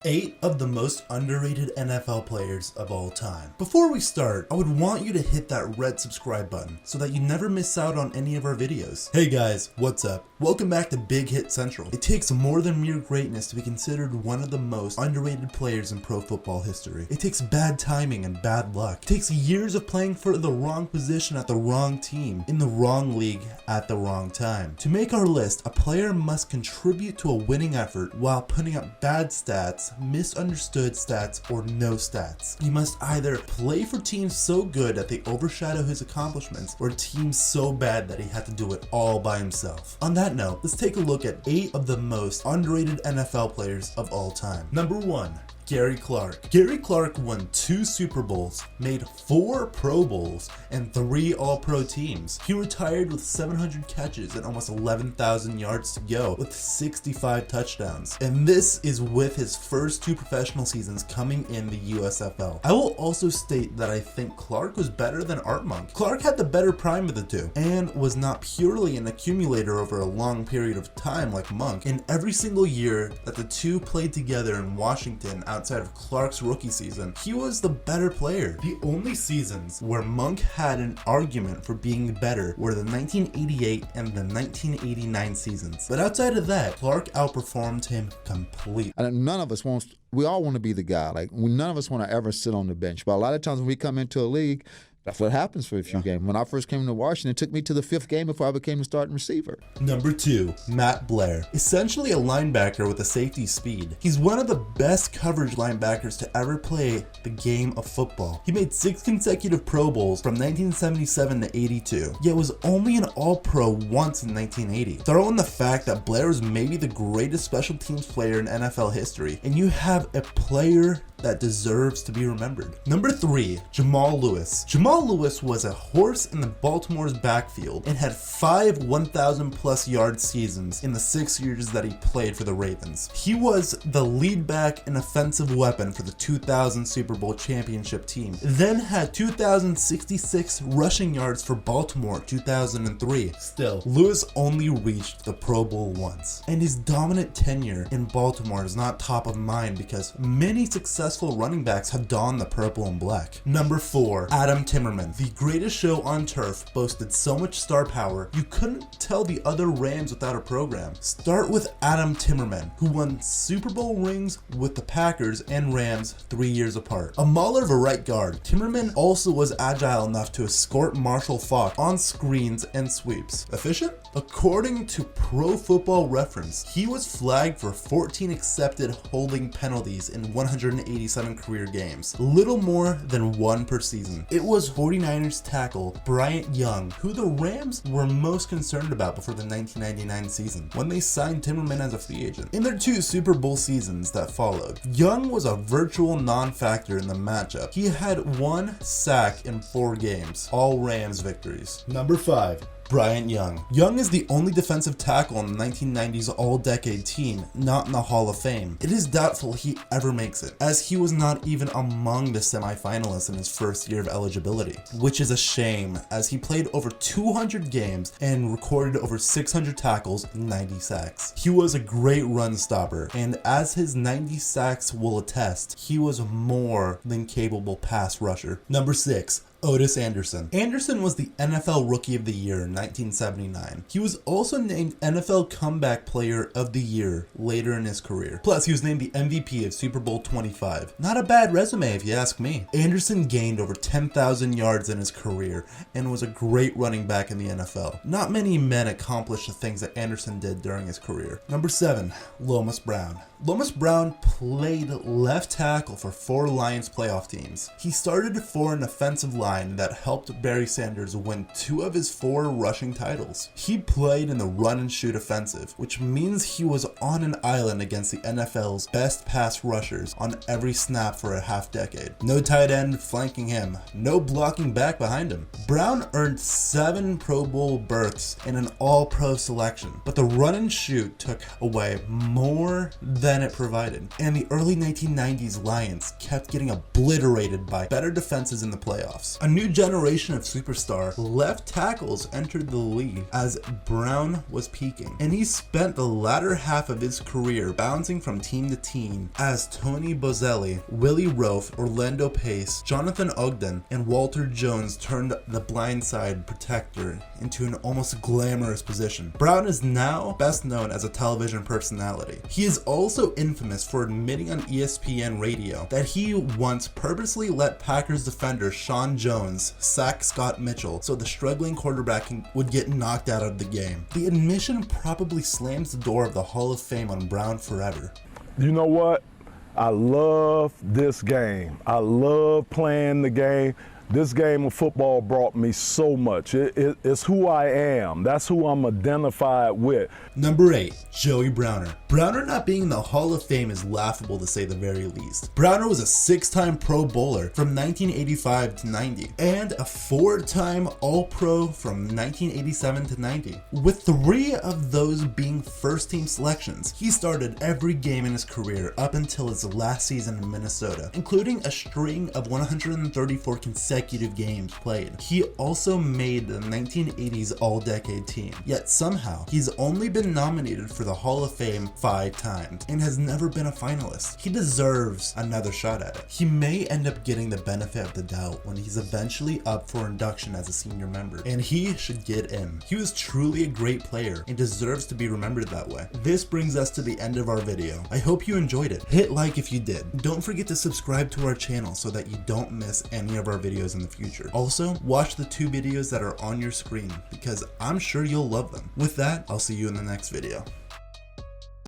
8 of the most underrated NFL players of all time. Before we start, I would want you to hit that red subscribe button so that you never miss out on any of our videos. Hey guys, what's up? Welcome back to Big Hit Central. It takes more than mere greatness to be considered one of the most underrated players in pro football history. It takes bad timing and bad luck. It takes years of playing for the wrong position at the wrong team, in the wrong league, at the wrong time. To make our list, a player must contribute to a winning effort while putting up bad stats, misunderstood stats, or no stats. He must either play for teams so good that they overshadow his accomplishments, or teams so bad that he had to do it all by himself. On that note, let's take a look at 8 of the most underrated NFL players of all time. Number 1. Gary Clark. Gary Clark won 2 Super Bowls, made 4 Pro Bowls, and 3 All-Pro teams. He retired with 700 catches and almost 11,000 yards to go with 65 touchdowns. And this is with his first 2 professional seasons coming in the USFL. I will also state that I think Clark was better than Art Monk. Clark had the better prime of the two and was not purely an accumulator over a long period of time like Monk. In every single year that the two played together in Washington outside of Clark's rookie season, he was the better player. The only seasons where Monk had an argument for being better were the 1988 and the 1989 seasons. But outside of that, Clark outperformed him completely. And none of us wants, we all want to be the guy. Like, none of us want to ever sit on the bench. But a lot of times when we come into a league, that's what happens for a few games. When I first came to Washington, it took me to the 5th game before I became the starting receiver. Number 2, Matt BLAIR. Essentially a linebacker with a safety speed. He's one of the best coverage linebackers to ever play the game of football. He made 6 consecutive Pro Bowls from 1977 to 82, yet was only an All-Pro once in 1980. Throw in the fact that BLAIR is maybe the greatest special teams player in NFL history, and you have a player that deserves to be remembered. Number 3, Jamal Lewis. Jamal Lewis was a horse in the Baltimore's backfield and had 5 1,000 plus yard seasons in the 6 years that he played for the Ravens. He was the lead back and offensive weapon for the 2000 Super Bowl championship team, then had 2,066 rushing yards for Baltimore 2003. Still, Lewis only reached the Pro Bowl once, and his dominant tenure in Baltimore is not top of mind because many successful running backs have donned the purple and black. Number 4, Adam Timmerman. The greatest show on turf boasted so much star power you couldn't tell the other Rams without a program. Start with Adam Timmerman, who won Super Bowl rings with the Packers and Rams 3 years apart. A mauler of a right guard, Timmerman also was agile enough to escort Marshall Faulk on screens and sweeps. Efficient? According to Pro Football Reference, he was flagged for 14 accepted holding penalties in 187 career games, little more than 1 per season. It was 49ers tackle BRYANT who the Rams were most concerned about before the 1999 season, when they signed Timmerman as a free agent. In their 2 Super Bowl seasons that followed, Young was a virtual non-factor in the matchup. He had 1 sack in 4 games, all Rams victories. Number 5, Bryant Young. Young is the only defensive tackle on the 1990s All-Decade team not in the Hall of Fame. It is doubtful he ever makes it, as he was not even among the semifinalists in his first year of eligibility, which is a shame as he played over 200 games and recorded over 600 tackles and 90 sacks. He was a great run stopper, and as his 90 sacks will attest, he was more than capable pass rusher. Number 6, OTTIS Anderson. Anderson was the NFL Rookie of the Year in 1979. He was also named NFL Comeback Player of the Year later in his career. Plus, he was named the MVP of Super Bowl 25. Not a bad resume if you ask me. Anderson gained over 10,000 yards in his career and was a great running back in the NFL. Not many men accomplished the things that Anderson did during his career. Number 7, Lomas Brown. Lomas Brown played left tackle for 4 Lions playoff teams. He started for an offensive line that helped Barry Sanders win 2 of his 4 rushing titles. He played in the run and shoot offensive, which means he was on an island against the NFL's best pass rushers on every snap for a half decade. No tight end flanking him, no blocking back behind him. Brown earned 7 Pro Bowl berths and an All-Pro selection, but the run and shoot took away more than it provided, and the early 1990s Lions kept getting obliterated by better defenses in the playoffs. years. A new generation of superstar left tackles entered the league as Brown was peaking, and he spent the latter half of his career bouncing from team to team as Tony Boselli, Willie Rofe, Orlando Pace, Jonathan Ogden, and Walter Jones turned the blindside protector into an almost glamorous position. Brown is now best known as a television personality. He is also infamous for admitting on ESPN radio that he once purposely let Packers defender Sean Jones sack Scott Mitchell so the struggling quarterback would get knocked out of the game. The admission probably slams the door of the Hall of Fame on Brown forever. You know what? I love this game. I love playing the game. This game of football brought me so much. It's who I am. That's who I'm identified with. Number 8, Joey Browner. Browner not being in the Hall of Fame is laughable to say the very least. Browner was a 6-time Pro Bowler from 1985 to 90 and a 4-time All-Pro from 1987 to 90. With 3 of those being first-team selections, he started every game in his career up until his last season in Minnesota, including a string of 134 consecutive games played. He also made the 1980s All-Decade team, yet somehow he's only been nominated for the Hall of Fame 5 times and has never been a finalist. He deserves another shot at it. He may end up getting the benefit of the doubt when he's eventually up for induction as a senior member, and he should get in. He was truly a great player and deserves to be remembered that way. This brings us to the end of our video. I hope you enjoyed it. Hit like if you did. Don't forget to subscribe to our channel so that you don't miss any of our videos in the future. Also, watch the 2 videos that are on your screen because I'm sure you'll love them. With that, I'll see you in the next video.